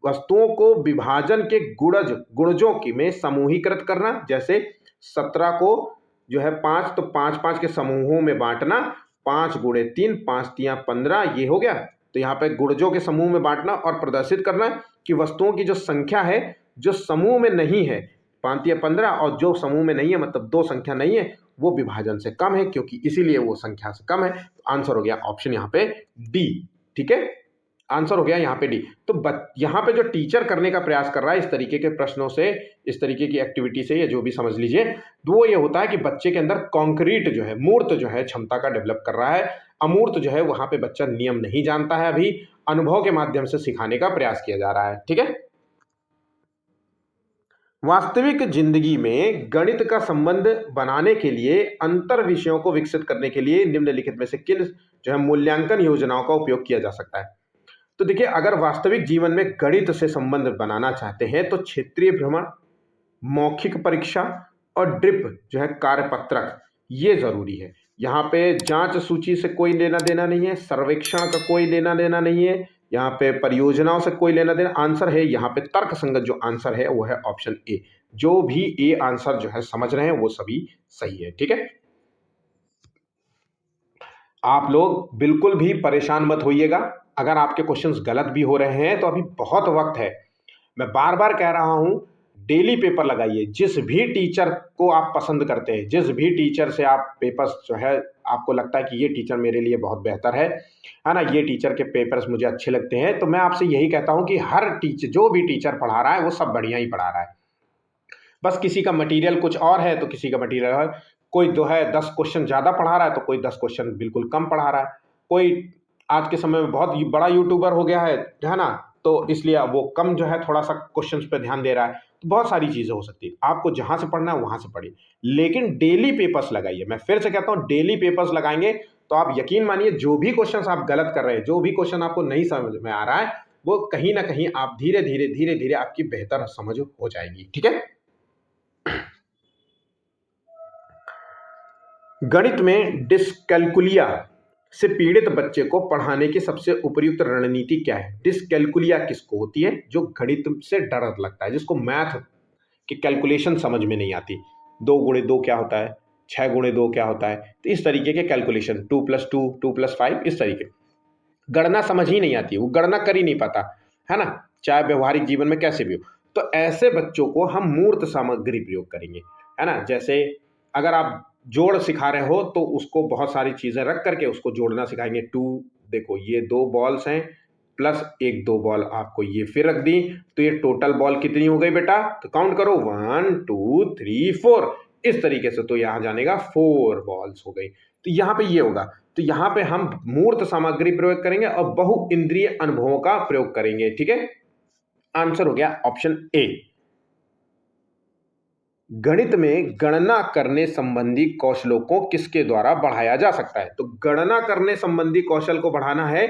वस्तुओं को विभाजन के गुणजों की में समूहीकृत करना। जैसे 17 को जो है 5, तो 5-5 के समूहों में बांटना, 5 गुणे 3, 5 तिया 15, ये हो गया। तो यहाँ पे गुणजों के समूह में बांटना और प्रदर्शित करना कि वस्तुओं की जो संख्या है जो समूह में नहीं है, 5 तिया 15, और जो समूह में नहीं है मतलब 2 संख्या नहीं है, वो विभाजन से कम है, क्योंकि इसीलिए वो संख्या से कम है। तो आंसर हो गया ऑप्शन यहाँ पे डी। ठीक है, आंसर हो गया यहाँ पे डी। तो यहाँ पे जो टीचर करने का प्रयास कर रहा है इस तरीके के प्रश्नों से, इस तरीके की एक्टिविटी से, या जो भी समझ लीजिए, तो वो ये होता है कि बच्चे के अंदर कॉन्क्रीट जो है, मूर्त जो है क्षमता का डेवलप कर रहा है। अमूर्त जो है वहां पे बच्चा नियम नहीं जानता है, अभी अनुभव के माध्यम से सिखाने का प्रयास किया जा रहा है। ठीक है, वास्तविक जिंदगी में गणित का संबंध बनाने के लिए अंतर विषयों को विकसित करने के लिए निम्नलिखित में से किन जो है मूल्यांकन योजनाओं का उपयोग किया जा सकता है। तो देखिए अगर वास्तविक जीवन में गणित से संबंध बनाना चाहते हैं तो क्षेत्रीय भ्रमण, मौखिक परीक्षा और ड्रिप जो है कार्यपत्रक, ये जरूरी है। यहाँ पे जांच सूची से कोई लेना देना नहीं है, सर्वेक्षण का कोई लेना देना नहीं है, यहाँ पे परियोजनाओं से कोई लेना देना। आंसर है यहाँ पे तर्क संगत जो आंसर है वो है ऑप्शन ए। जो भी ए आंसर जो है समझ रहे हैं वो सभी सही है। ठीक है, आप लोग बिल्कुल भी परेशान मत होइएगा, अगर आपके क्वेश्चंस गलत भी हो रहे हैं तो अभी बहुत वक्त है। मैं बार बार कह रहा हूं, डेली पेपर लगाइए। जिस भी टीचर को आप पसंद करते हैं, जिस भी टीचर से आप पेपर्स जो है आपको लगता है कि ये टीचर मेरे लिए बहुत बेहतर है ना, ये टीचर के पेपर्स मुझे अच्छे लगते हैं, तो मैं आपसे यही कहता हूं कि हर टीचर, जो भी टीचर पढ़ा रहा है वो सब बढ़िया ही पढ़ा रहा है। बस किसी का मटेरियल कुछ और है तो किसी का मटेरियल और, कोई जो है 10 क्वेश्चन ज़्यादा पढ़ा रहा है तो कोई 10 क्वेश्चन बिल्कुल कम पढ़ा रहा है, कोई आज के समय में बहुत बड़ा यूट्यूबर हो गया है ना, तो इसलिए वो कम जो है थोड़ा सा क्वेश्चंस पे ध्यान दे रहा है। तो बहुत सारी चीज़ें हो सकती है, आपको जहाँ से पढ़ना है वहाँ से पढ़िए, लेकिन डेली पेपर्स लगाइए। मैं फिर से कहता हूँ, डेली पेपर्स लगाएंगे तो आप यकीन मानिए जो भी क्वेश्चन आप गलत कर रहे हैं, जो भी क्वेश्चन आपको नहीं समझ में आ रहा है, वो कहीं ना कहीं आप धीरे धीरे आपकी बेहतर समझ हो जाएगी। ठीक है। गणित में डिस्कैल्कुलिया से पीड़ित बच्चे को पढ़ाने की सबसे उपयुक्त रणनीति क्या है? डिस्कैल्कुलिया किसको होती है? जो गणित से डर लगता है, जिसको मैथ की कैलकुलेशन समझ में नहीं आती। 2 × 2 क्या होता है, 6 × 2 क्या होता है, तो इस तरीके के कैलकुलेशन, 2+2 2+5, इस तरीके गणना समझ ही नहीं आती, वो गणना कर ही नहीं पाता, है ना, चाहे व्यवहारिक जीवन में कैसे भी हो। तो ऐसे बच्चों को हम मूर्त सामग्री प्रयोग करेंगे, है ना। जैसे अगर आप जोड़ सिखा रहे हो तो उसको बहुत सारी चीजें रख करके उसको जोड़ना सिखाएंगे। देखो ये 2 बॉल्स हैं प्लस एक 2 बॉल आपको ये फिर रख दी, तो ये टोटल बॉल कितनी हो गई बेटा? तो काउंट करो, 1 2 3 4, इस तरीके से। तो यहां जानेगा 4 बॉल्स हो गई। तो यहां पे ये होगा। तो यहां पे हम मूर्त सामग्री प्रयोग करेंगे और बहु इंद्रिय अनुभवों का प्रयोग करेंगे। ठीक है, आंसर हो गया ऑप्शन ए। गणित में गणना करने संबंधी कौशलों को किसके द्वारा बढ़ाया जा सकता है? तो गणना करने संबंधी कौशल को बढ़ाना है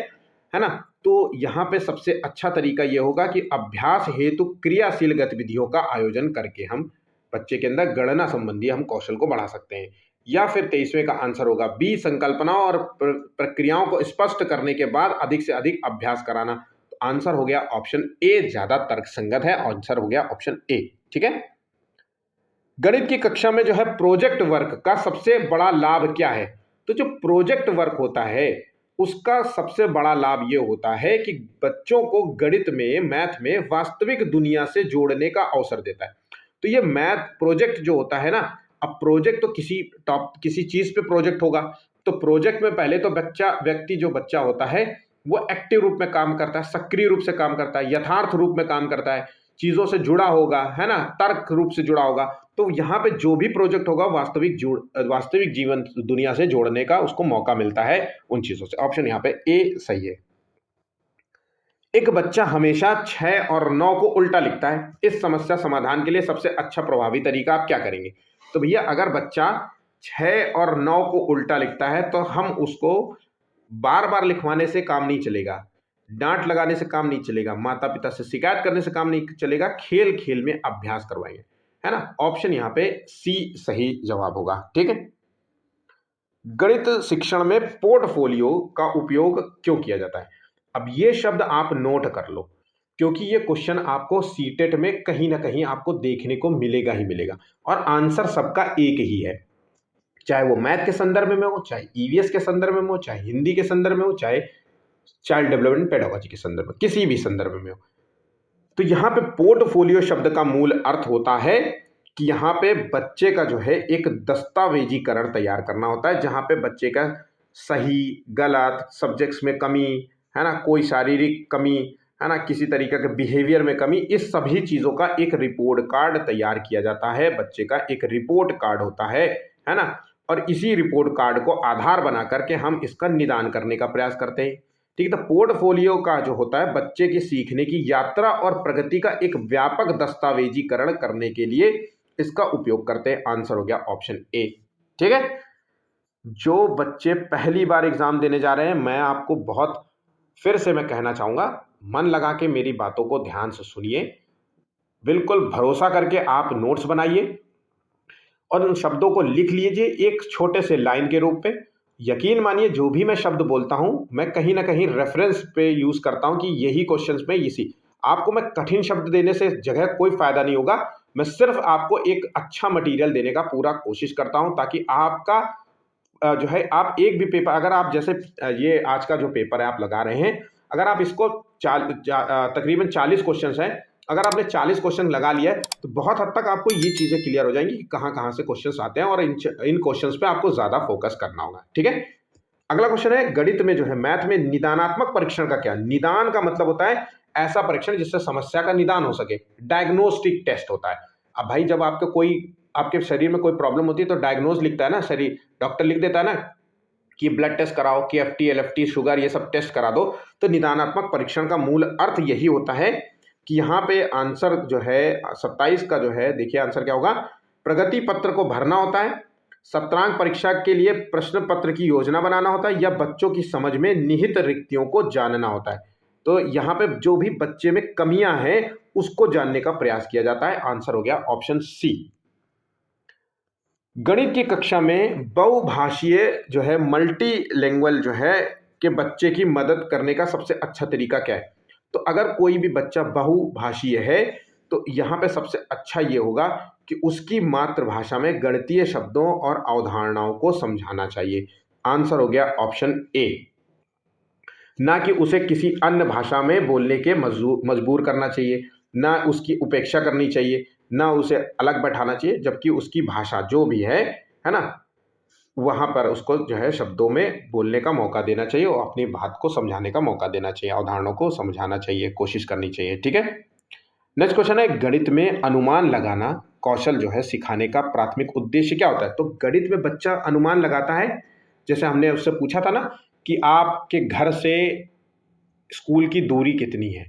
ना, तो यहां पे सबसे अच्छा तरीका यह होगा कि अभ्यास हेतु क्रियाशील गतिविधियों का आयोजन करके हम बच्चे के अंदर गणना संबंधी हम कौशल को बढ़ा सकते हैं। या फिर 23वें का आंसर होगा बी, संकल्पनाओं और प्रक्रियाओं को स्पष्ट करने के बाद अधिक से अधिक अभ्यास कराना। तो आंसर हो गया ऑप्शन ए, ज्यादा तर्कसंगत है। आंसर हो गया ऑप्शन ए। ठीक है। गणित की कक्षा में जो है प्रोजेक्ट वर्क का सबसे बड़ा लाभ क्या है? तो जो प्रोजेक्ट वर्क होता है उसका सबसे बड़ा लाभ ये होता है कि बच्चों को गणित में, मैथ में वास्तविक दुनिया से जोड़ने का अवसर देता है। तो ये मैथ प्रोजेक्ट जो होता है ना, अब प्रोजेक्ट तो किसी चीज पे प्रोजेक्ट होगा, तो प्रोजेक्ट में पहले तो व्यक्ति जो बच्चा होता है वो एक्टिव रूप में काम करता है, सक्रिय रूप से काम करता है, यथार्थ रूप में काम करता है, चीजों से जुड़ा होगा, है ना, तर्क रूप से जुड़ा होगा। तो यहाँ पे जो भी प्रोजेक्ट होगा वास्तविक जीवन दुनिया से जोड़ने का उसको मौका मिलता है उन चीजों से। ऑप्शन यहाँ पे ए सही है। एक बच्चा हमेशा 6 और 9 को उल्टा लिखता है, इस समस्या समाधान के लिए सबसे अच्छा प्रभावी तरीका आप क्या करेंगे? तो भैया अगर बच्चा 6 और 9 को उल्टा लिखता है तो हम उसको बार बार लिखवाने से काम नहीं चलेगा, डांट लगाने से काम नहीं चलेगा, माता पिता से शिकायत करने से काम नहीं चलेगा, खेल खेल में अभ्यास करवाएंगे, है ना। ऑप्शन यहाँ पे सी सही जवाब होगा। ठीक है। गणित शिक्षण में पोर्टफोलियो का उपयोग क्यों किया जाता है? अब ये शब्द आप नोट कर लो, क्योंकि ये क्वेश्चन आपको सीटेट में कहीं ना कहीं आपको देखने को मिलेगा ही मिलेगा, और आंसर सबका एक ही है, चाहे वो मैथ के संदर्भ में हो, चाहे ईवीएस के संदर्भ में हो, चाहे हिंदी के संदर्भ में हो, चाहे चाइल्ड डेवलपमेंट पेडागोजी के संदर्भ में, किसी भी संदर्भ में हो। तो यहां पे पोर्टफोलियो शब्द का मूल अर्थ होता है कि यहाँ पे बच्चे का जो है एक दस्तावेजीकरण तैयार करना होता है, जहां पे बच्चे का सही गलत, सब्जेक्ट्स में कमी, है ना, कोई शारीरिक कमी, है ना, किसी तरीके के बिहेवियर में कमी, इस सभी चीजों का एक रिपोर्ट कार्ड तैयार किया जाता है। बच्चे का एक रिपोर्ट कार्ड होता है ना, और इसी रिपोर्ट कार्ड को आधार बना करके हम इसका निदान करने का प्रयास करते हैं। ठीक है। तो पोर्टफोलियो का जो होता है बच्चे की सीखने की यात्रा और प्रगति का एक व्यापक दस्तावेजीकरण करने के लिए इसका उपयोग करते हैं। आंसर हो गया ऑप्शन ए। ठीक है। जो बच्चे पहली बार एग्जाम देने जा रहे हैं, मैं आपको बहुत फिर से मैं कहना चाहूंगा, मन लगा के मेरी बातों को ध्यान से सुनिए, बिल्कुल भरोसा करके आप नोट्स बनाइए और उन शब्दों को लिख लीजिए एक छोटे से लाइन के रूप में। यकीन मानिए जो भी मैं शब्द बोलता हूं मैं कहीं ना कहीं रेफरेंस पे यूज करता हूं कि यही क्वेश्चंस में इसी, आपको मैं कठिन शब्द देने से जगह कोई फायदा नहीं होगा। मैं सिर्फ आपको एक अच्छा मटेरियल देने का पूरा कोशिश करता हूं, ताकि आपका जो है आप एक भी पेपर, अगर आप जैसे ये आज का जो पेपर है आप लगा रहे हैं, अगर आप इसको तकरीबन 40 क्वेश्चन हैं, अगर आपने 40 क्वेश्चन लगा लिया है तो बहुत हद तक आपको ये चीजें क्लियर हो जाएंगी कि कहाँ कहाँ से क्वेश्चंस आते हैं, और इन क्वेश्चंस पे आपको ज्यादा फोकस करना होगा। ठीक है। अगला क्वेश्चन है, गणित में जो है मैथ में निदानात्मक परीक्षण का क्या? निदान का मतलब होता है ऐसा परीक्षण जिससे समस्या का निदान हो सके, डायग्नोस्टिक टेस्ट होता है। अब भाई जब आपके शरीर में कोई प्रॉब्लम होती है तो डायग्नोज लिखता है ना शरीर, डॉक्टर लिख देता है ना कि ब्लड टेस्ट कराओ, कि एफटी एलएफटी शुगर ये सब टेस्ट करा दो। तो निदानात्मक परीक्षण का मूल अर्थ यही होता है कि यहाँ पे आंसर जो है 27 का जो है, देखिए आंसर क्या होगा, प्रगति पत्र को भरना होता है, सत्रांक परीक्षा के लिए प्रश्न पत्र की योजना बनाना होता है, या बच्चों की समझ में निहित रिक्तियों को जानना होता है। तो यहाँ पे जो भी बच्चे में कमियां हैं उसको जानने का प्रयास किया जाता है। आंसर हो गया ऑप्शन सी। गणित की कक्षा में बहुभाषीय जो है मल्टी लैंग्वेज जो है के बच्चे की मदद करने का सबसे अच्छा तरीका क्या है? तो अगर कोई भी बच्चा बहुभाषीय है तो यहाँ पे सबसे अच्छा ये होगा कि उसकी मातृभाषा में गणितीय शब्दों और अवधारणाओं को समझाना चाहिए। आंसर हो गया ऑप्शन ए। ना कि उसे किसी अन्य भाषा में बोलने के मजबूर करना चाहिए, ना उसकी उपेक्षा करनी चाहिए, ना उसे अलग बैठाना चाहिए, जबकि उसकी भाषा जो भी है ना, वहाँ पर उसको जो है शब्दों में बोलने का मौका देना चाहिए और अपनी बात को समझाने का मौका देना चाहिए, अवधारणाओं को समझाना चाहिए, कोशिश करनी चाहिए। ठीक है। नेक्स्ट क्वेश्चन है, गणित में अनुमान लगाना कौशल जो है सिखाने का प्राथमिक उद्देश्य क्या होता है? तो गणित में बच्चा अनुमान लगाता है, जैसे हमने उससे पूछा था ना कि आपके घर से स्कूल की दूरी कितनी है।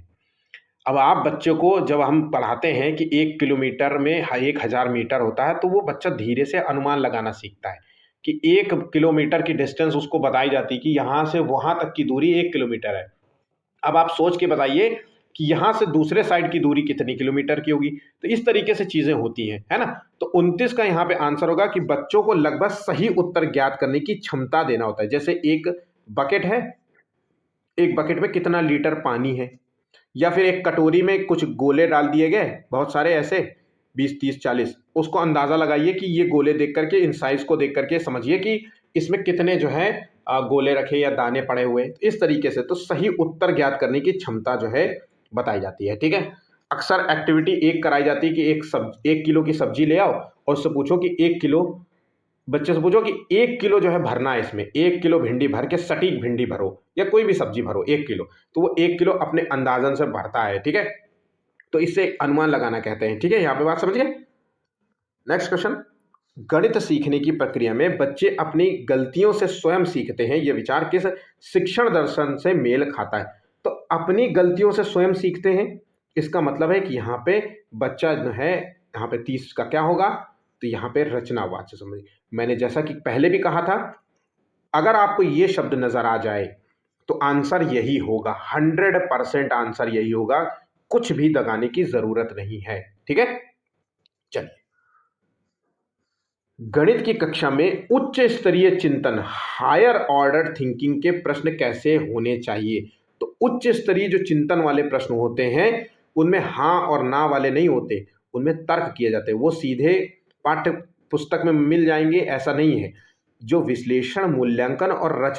अब आप बच्चों को जब हम पढ़ाते हैं कि 1 किलोमीटर में 1000 मीटर होता है, तो वो बच्चा धीरे से अनुमान लगाना सीखता है कि 1 किलोमीटर की डिस्टेंस उसको बताई जाती है कि यहाँ से वहाँ तक की दूरी 1 किलोमीटर है। अब आप सोच के बताइए कि यहाँ से दूसरे साइड की दूरी कितनी किलोमीटर की होगी। तो इस तरीके से चीज़ें होती हैं, है ना। तो 29 का यहाँ पे आंसर होगा कि बच्चों को लगभग सही उत्तर ज्ञात करने की क्षमता देना होता है। जैसे एक बकेट है, एक बकेट में कितना लीटर पानी है, या फिर एक कटोरी में कुछ गोले डाल दिए गए बहुत सारे ऐसे 20 30 40, उसको अंदाज़ा लगाइए कि ये गोले देख करके, इन साइज को देख करके समझिए कि इसमें कितने जो है गोले रखे या दाने पड़े हुए। इस तरीके से तो सही उत्तर ज्ञात करने की क्षमता जो है बताई जाती है। ठीक है। अक्सर एक्टिविटी एक कराई जाती है कि 1 किलो की सब्जी ले आओ और उससे पूछो कि 1 किलो, बच्चे से पूछो कि 1 किलो जो है भरना है, इसमें 1 किलो भिंडी भर के सटीक भिंडी भरो या कोई भी सब्जी भरो 1 किलो, तो वो 1 किलो अपने अंदाजन से भरता है। ठीक है। तो इससे अनुमान लगाना कहते हैं। ठीक है, यहाँ पे बात समझ गए। नेक्स्ट क्वेश्चन, गणित सीखने की प्रक्रिया में बच्चे अपनी गलतियों से स्वयं सीखते हैं, यह विचार किस शिक्षण दर्शन से मेल खाता है? तो अपनी गलतियों से स्वयं सीखते हैं, इसका मतलब है कि यहाँ पे बच्चा जो है, यहाँ पे 30 का क्या होगा, तो यहाँ पे रचनावाच्य समझिए। मैंने जैसा कि पहले भी कहा था, अगर आपको ये शब्द नजर आ जाए तो आंसर यही होगा, 100% आंसर यही होगा, कुछ भी दगाने की जरूरत नहीं है। ठीक है। चलिए, गणित की कक्षा में उच्च स्तरीय चिंतन, हायर ऑर्डर थिंकिंग के प्रश्न कैसे होने चाहिए? तो उच्च स्तरीय जो चिंतन वाले प्रश्न होते हैं उनमें हाँ और ना वाले नहीं होते, उनमें तर्क किए जाते हैं। वो सीधे पाठ्य पुस्तक में मिल जाएंगे ऐसा नहीं है। जो विश्लेषण, मूल्यांकन और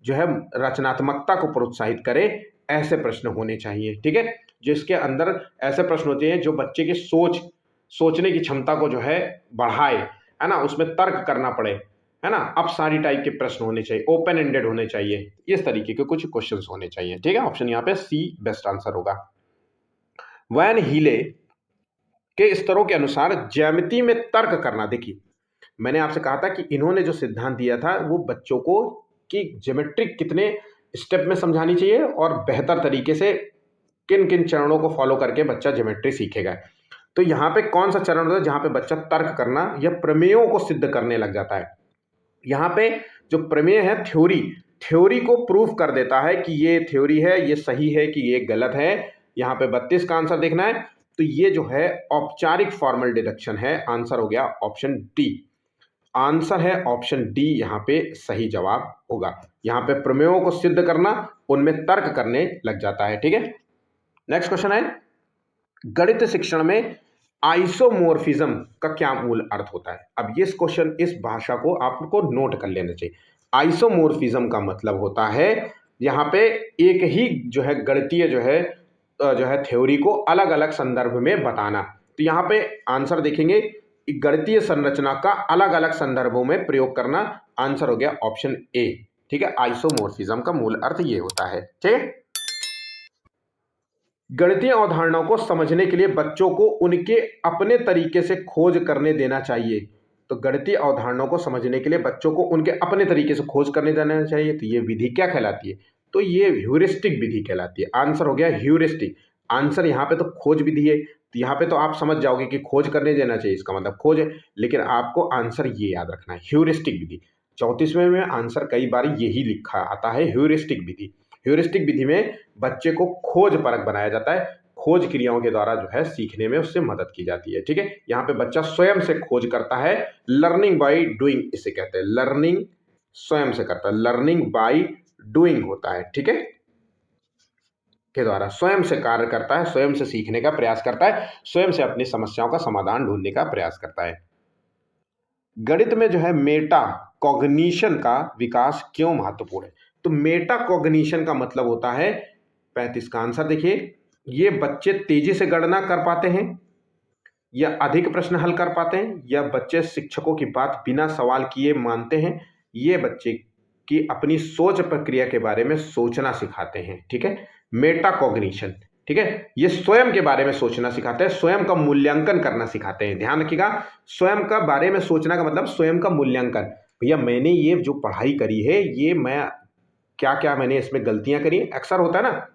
जो है रचनात्मकता को प्रोत्साहित करे, ऐसे प्रश्न होने चाहिए। ठीक है। जिसके अंदर ऐसे प्रश्न होते हैं जो बच्चे की सोचने की क्षमता को जो है बढ़ाए, है ना, उसमें तर्क करना पड़े, है ना। अब सारी टाइप के प्रश्न होने चाहिए, ओपन एंडेड होने चाहिए, इस तरीके के कुछ क्वेश्चंस होने चाहिए। ठीक है। ऑप्शन यहाँ पे सी बेस्ट आंसर होगा। वैन हीले के स्तरों के अनुसार ज्यामिति में तर्क करना, देखिए मैंने आपसे कहा था कि इन्होंने जो सिद्धांत दिया था वो बच्चों को कि ज्योमेट्रिक कितने स्टेप में समझानी चाहिए और बेहतर तरीके से किन किन चरणों को फॉलो करके बच्चा ज्योमेट्री सीखेगा। तो यहाँ पे कौन सा चरण होता है जहाँ पे बच्चा तर्क करना या प्रमेयों को सिद्ध करने लग जाता है। यहाँ पे जो प्रमेय है, थ्योरी को प्रूफ कर देता है कि ये थ्योरी है, ये सही है कि ये गलत है। यहाँ पे 32 का आंसर देखना है, तो ये जो है औपचारिक फॉर्मल डिडक्शन है। आंसर हो गया ऑप्शन डी। आंसर है ऑप्शन डी, यहाँ पे सही जवाब होगा। यहाँ पे प्रमेयों को सिद्ध करना, उनमें तर्क करने लग जाता है। ठीक है। नेक्स्ट क्वेश्चन है, गणित शिक्षण में आइसोमोर्फिज्म का क्या मूल अर्थ होता है? अब ये क्वेश्चन, इस भाषा को आपको नोट कर लेना चाहिए। आइसोमोर्फिज्म का मतलब होता है यहाँ पे एक ही जो है गणितीय जो है थ्योरी को अलग अलग संदर्भ में बताना। तो यहाँ पे आंसर देखेंगे, गणितीय संरचना का अलग अलग संदर्भों में प्रयोग करना। आंसर हो गया ऑप्शन ए। ठीक है। आइसोमोर्फिज्म का मूल अर्थ ये होता है। ठीक है। गणितीय अवधारणाओं को समझने के लिए बच्चों को उनके अपने तरीके से खोज करने देना चाहिए। तो गणितीय अवधारणाओं को समझने के लिए बच्चों को उनके अपने तरीके से खोज करने देना चाहिए। तो ये विधि क्या कहलाती है? तो ये ह्यूरिस्टिक विधि कहलाती है। आंसर हो गया ह्यूरिस्टिक। आंसर यहाँ पे तो खोज विधि है, तो यहाँ पे तो आप समझ जाओगे कि खोज करने देना चाहिए, इसका मतलब खोज है, लेकिन आपको आंसर ये याद रखना है, ह्यूरिस्टिक विधि। 34वें में आंसर कई बार यही लिखा आता है, ह्यूरिस्टिक विधि। ह्यूरिस्टिक विधि में बच्चे को खोज परक बनाया जाता है, खोज क्रियाओं के द्वारा जो है सीखने में उससे मदद की जाती है। ठीक है, यहाँ पे बच्चा स्वयं से खोज करता है, लर्निंग बाय डूइंग इसे कहते हैं, लर्निंग स्वयं से करता है, लर्निंग बाय डूइंग होता है। ठीक है, के द्वारा स्वयं से कार्य करता है, स्वयं से सीखने का प्रयास करता है, स्वयं से अपनी समस्याओं का समाधान ढूंढने का प्रयास करता है। गणित में जो है मेटा कॉग्निशन का विकास क्यों महत्वपूर्ण है? तो मेटा कॉग्निशन का मतलब होता है, 35 का आंसर देखिए, ये बच्चे तेजी से गणना कर पाते हैं, या अधिक प्रश्न हल कर पाते हैं, या बच्चे शिक्षकों की बात बिना सवाल किए मानते हैं, ये बच्चे की अपनी सोच प्रक्रिया के बारे में सोचना सिखाते हैं। ठीक है, मेटा कॉग्निशन, ठीक है, ये स्वयं के बारे में सोचना सिखाते हैं, स्वयं का मूल्यांकन करना सिखाते हैं। ध्यान रखिएगा, स्वयं का बारे में सोचना का मतलब स्वयं का मूल्यांकन। भैया मैंने ये जो पढ़ाई करी है, ये मैं क्या क्या मैंने इसमें गलतियां करी। अक्सर होता है ना,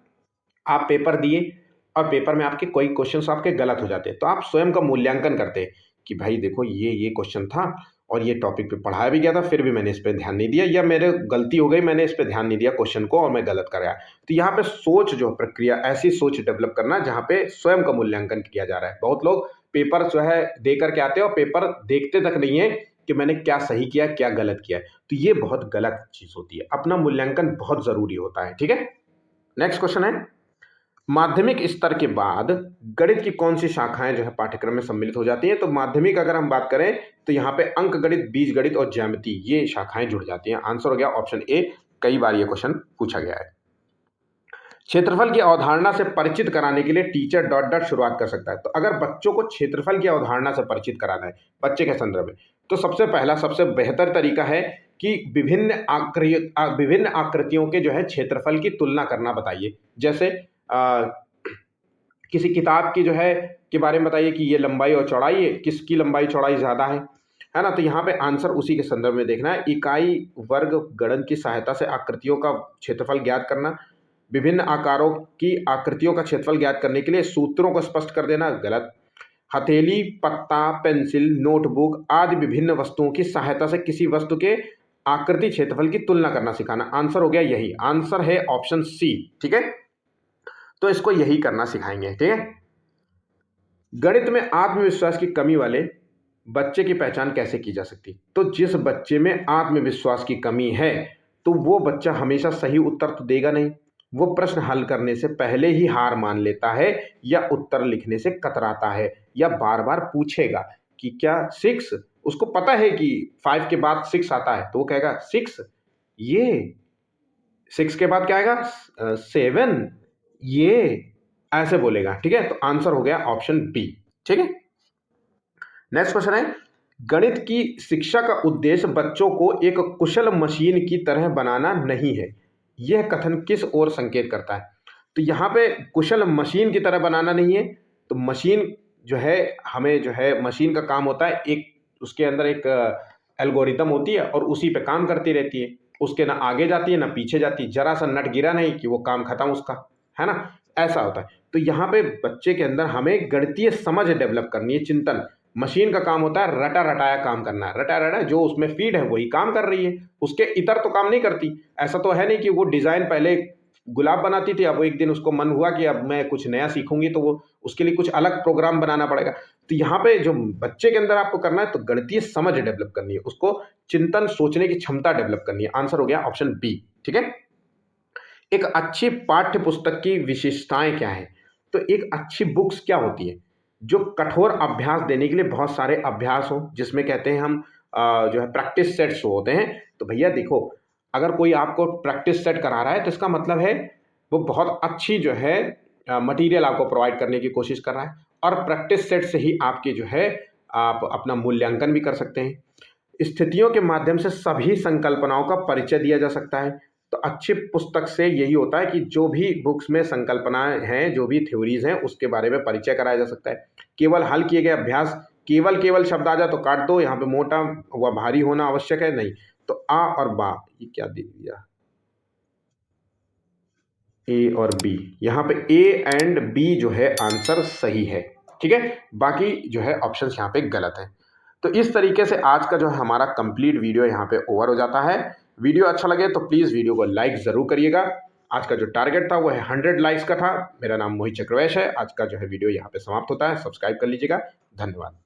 आप पेपर दिए और पेपर में आपके कोई क्वेश्चन आपके गलत हो जाते हैं, तो आप स्वयं का मूल्यांकन करते हैं कि भाई देखो ये क्वेश्चन था और ये टॉपिक पे पढ़ाया भी गया था, फिर भी मैंने इस पर ध्यान नहीं दिया, या मेरे गलती हो गई, मैंने इस पर ध्यान नहीं दिया क्वेश्चन को और मैं गलत कराया। तो यहाँ पे सोच जो प्रक्रिया, ऐसी सोच डेवलप करना जहाँ पे स्वयं का मूल्यांकन किया जा रहा है। बहुत लोग पेपर जो है दे करके आते हैं और पेपर देखते तक नहीं है कि मैंने क्या सही किया क्या गलत किया, तो ये बहुत गलत चीज होती है। अपना मूल्यांकन बहुत जरूरी होता है। ठीक है, नेक्स्ट क्वेश्चन है, माध्यमिक स्तर के बाद गणित की कौन सी शाखाएं जो है पाठ्यक्रम में सम्मिलित हो जाती हैं? तो माध्यमिक अगर हम बात करें तो यहाँ पे अंक गणित, बीज गणित और ज्यामिति, ये शाखाएं जुड़ जाती हैं। आंसर हो गया ऑप्शन ए। कई बार ये क्वेश्चन पूछा गया है। क्षेत्रफल की अवधारणा से परिचित कराने के लिए टीचर डॉट डॉट शुरुआत कर सकता है। तो अगर बच्चों को क्षेत्रफल की अवधारणा से परिचित कराना है बच्चे के संदर्भ में, तो सबसे पहला सबसे बेहतर तरीका है कि विभिन्न आकृतियों के जो है क्षेत्रफल की तुलना करना बताइए। जैसे किसी किताब की जो है के बारे में बताइए कि ये लंबाई और चौड़ाई है, किसकी लंबाई चौड़ाई ज़्यादा है ना। तो यहाँ पे आंसर उसी के संदर्भ में देखना है। इकाई वर्ग गणन की सहायता से आकृतियों का क्षेत्रफल ज्ञात करना, विभिन्न आकारों की आकृतियों का क्षेत्रफल ज्ञात करने के लिए सूत्रों को स्पष्ट कर देना, गलत। हथेली, पत्ता, पेंसिल, नोटबुक आदि विभिन्न वस्तुओं की सहायता से किसी वस्तु के आकृति क्षेत्रफल की तुलना करना सिखाना। आंसर हो गया यही, आंसर है ऑप्शन सी। ठीक है, तो इसको यही करना सिखाएंगे। ठीक है, गणित में आत्मविश्वास की कमी वाले बच्चे की पहचान कैसे की जा सकती? तो जिस बच्चे में आत्मविश्वास की कमी है, तो वो बच्चा हमेशा सही उत्तर तो देगा नहीं, वो प्रश्न हल करने से पहले ही हार मान लेता है, या उत्तर लिखने से कतराता है, या बार बार पूछेगा कि क्या 6, उसको पता है कि 5 के बाद 6 आता है, तो वो कहेगा 6, ये 6 के बाद क्या आएगा 7, ये ऐसे बोलेगा। ठीक है, तो आंसर हो गया ऑप्शन बी। ठीक है, नेक्स्ट क्वेश्चन है, गणित की शिक्षा का उद्देश्य बच्चों को एक कुशल मशीन की तरह बनाना नहीं है, यह कथन किस ओर संकेत करता है? तो यहाँ पे कुशल मशीन की तरह बनाना नहीं है, तो मशीन जो है, हमें जो है मशीन का काम होता है, एक उसके अंदर एक एल्गोरिदम होती है और उसी पे काम करती रहती है, उसके ना आगे जाती है ना पीछे जाती है, जरा सा नट गिरा नहीं कि वो काम खत्म उसका, है ना, ऐसा होता है। तो यहाँ पे बच्चे के अंदर हमें गणितीय समझ डेवलप करनी है, चिंतन। मशीन का काम होता है रटा रटाया काम करना, रटा रटा जो उसमें फीड है वही काम कर रही है, उसके इतर तो काम नहीं करती। ऐसा तो है नहीं कि वो डिजाइन पहले गुलाब बनाती थी, अब एक दिन उसको मन हुआ कि अब मैं कुछ नया सीखूंगी, तो वो उसके लिए कुछ अलग प्रोग्राम बनाना पड़ेगा। तो यहाँ पे जो बच्चे के अंदर आपको करना है, तो गणितीय समझ डेवलप करनी है, उसको चिंतन सोचने की क्षमता डेवलप करनी है। आंसर हो गया ऑप्शन बी। ठीक है, एक अच्छी पाठ्य पुस्तक की विशेषताएं क्या है? तो एक अच्छी बुक्स क्या होती है? जो कठोर अभ्यास देने के लिए बहुत सारे अभ्यास हो, जिसमें कहते हैं हम जो है प्रैक्टिस सेट्स होते हैं। तो भैया देखो, अगर कोई आपको प्रैक्टिस सेट करा रहा है तो इसका मतलब है वो बहुत अच्छी जो है मटेरियल आपको प्रोवाइड करने की कोशिश कर रहा है, और प्रैक्टिस सेट से ही आपके जो है आप अपना मूल्यांकन भी कर सकते हैं। स्थितियों के माध्यम से सभी संकल्पनाओं का परिचय दिया जा सकता है। तो तो अच्छी पुस्तक से यही होता है कि जो भी बुक्स में संकल्पनाएं हैं, जो भी थ्योरीज हैं, उसके बारे में परिचय कराया जा सकता है। केवल हल किए गए अभ्यास, केवल शब्द आ जाए तो काट दो, यहाँ पे मोटा व भारी होना आवश्यक है नहीं। तो आ और बा, ये क्या दे दिया, ए और बी, यहाँ पे ए एंड बी जो है आंसर सही है। ठीक है, बाकी जो है ऑप्शंस यहाँ पे गलत है। तो इस तरीके से आज का जो है हमारा कंप्लीट वीडियो यहाँ पे ओवर हो जाता है। वीडियो अच्छा लगे तो प्लीज़ वीडियो को लाइक ज़रूर करिएगा। आज का जो टारगेट था वो है 100 लाइक्स का था। मेरा नाम मोहित चक्रवैश है। आज का जो है वीडियो यहाँ पे समाप्त होता है। सब्सक्राइब कर लीजिएगा। धन्यवाद।